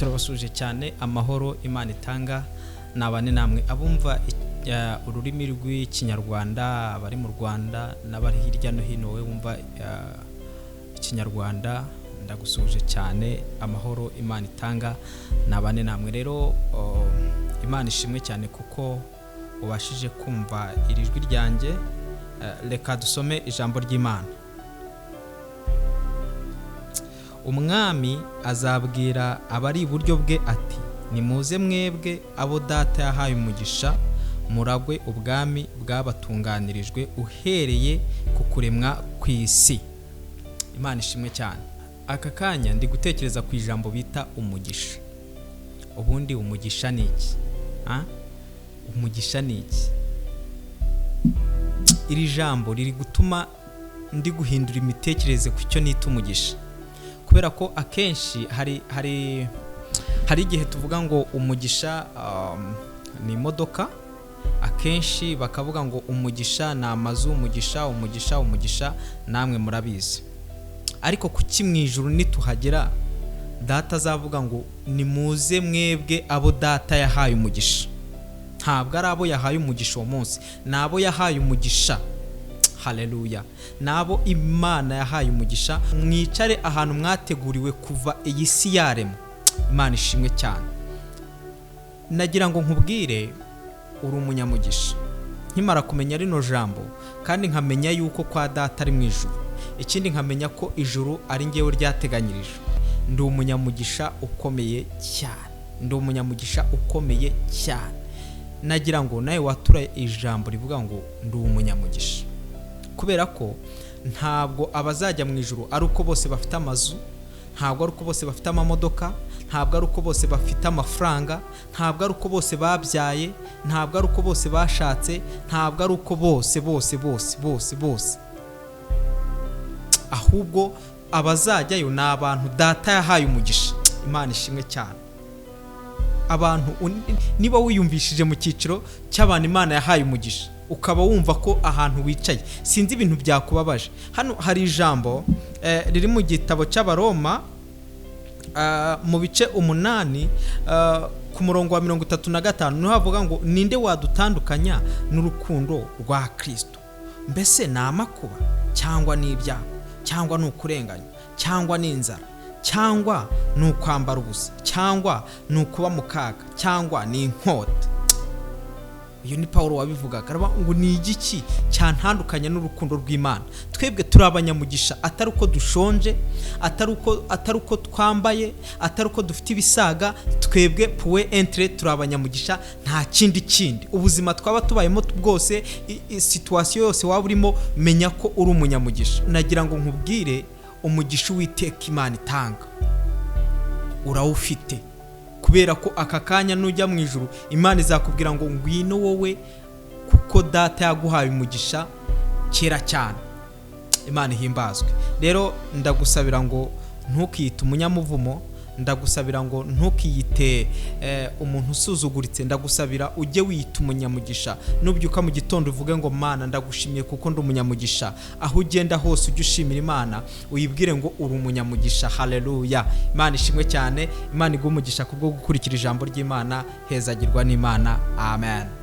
turabasuje cyane amahoro Imana itanga nabane namwe abumva ururimi rw'ikinyarwanda abari mu Rwanda n'abari hirya no hino we wumva ikinyarwanda ndagusuje cyane amahoro Imana itanga nabane namwe rero Imana ishimwe cyane kuko ubashije kumva iri jwi ryanjye reka dusome ijambo ry'Imana. Umwami azabwira abari iburyo bwe ati nimuze mwebwe abo data yahaye umugisha muragwe ubwami bwabatunganirijwe uhereye ku kuremwa kw'isi. Imana ishimwe cyane. Aka kanya ndi gutekereza ku ijambo bita umugisha. Ubundi umugisha ni iki? Umugisha ni iki? Iri jambo riri gutuma ndi guhindura imitekerereze ku cyo nita umugisha. Kubera ko akenshi hari igihe tuvuga ngo umugisha ni imodoka, akenshi bakavuga ngo umugisha ni amazu, umugisha namwe murabizi. Ariko kuki mu ijuru nituhagera data azavuga ngo nimuze mwebwe abo data yahaye umugisha. Ntabwo ari abo yahaye umugisha uwo munsi, nabo yahaye umugisha. Haleluya. Nabo Imana yahaye umugisha, mwicare ahantu mwateguriwe kuva iyi si yaremwe. Imana ishimwe cyane. Nagira ngo nkubwire uri umunyamugisha. Nkimara kumenya rino jambo kandi nkamenya yuko kwa data ari mu ijuru, ikindi nkamenya ko ijuru ari ngewe ryateganyirije, ndi umunyamugisha ukomeye cyane. Ndi umunyamugisha ukomeye cyane. Nagira ngo nawe watura ijambo rivuga ngo ndi umunyamugisha. Kubera ko ntabwo abazajya mu ijuru ari uko bose bafite amazu, ntabwo ari uko bose bafite amamodoka, ntabwo ari uko bose bafite amafaranga, ntabwo ari uko bose babyaye, ntabwo ari uko bose bashatse, ntabwo ari uko bose. Ahubwo abazajyayo ni abantu data yahaye umugisha. Imana ishimwe cyane. Abantu niba wiyumvishije mu cyiciro cy'abantu Imana yahaye umugisha, ukaba wumva ko ahantu wicaye sinzi ibintu byakubabaje. Hano hari ijambo riri mu gitabo cy'Abaroma mu bice 8 ku murongo wa 35 niho havuga ngo ninde wadutandukanya n'urukundo rwa Kristo? Mbese ni amakuba cyangwa ni ibyago cyangwa ni ukurenganya cyangwa ni inzara cyangwa ni ukwambara ubusa cyangwa ni ukuba mu kaga cyangwa ni inkota? Iyo ni Paulo wabivugaga ngo ni igiki cyantandukanya n'urukundo rw'Imana? Twebwe turi abanyamugisha, atari uko dushonje, atari uko twambaye, atari uko dufite ibisaga. Twebwe puwe entre turi abanyamugisha, nta kindi. Ubuzima twaba tubayemo bwose, situation yose waba urimo, menya ko uri umunyamugisha. Nagira ngo nkubwire umugisha w'Iteka Imana itanga urawufite. Kubera ko aka kanya nujya mu ijuru Imana izakubwira ngo ngwino wowe kuko data yaguhaye umugisha kera cyane. Imana ihimbazwe. Rero ndagusabira ngo ntukiyite umunyamuvumo, ndagusabira ngo ntukiyite umuntu usuzuguritse, ndagusabira ujye wiyita umunyamugisha. Nubyuka mu gitondo uvuge ngo Mana ndagushimiye kuko ndi umunyamugisha. Aho ugenda hose ujye ushimira Imana, uyibwire ngo uri umunyamugisha. Haleluya. Imana ishimwe cyane. Imana iguhe umugisha kubwo gukurikira ijambo ry'Imana. Hezagirwa n'Imana. Amen.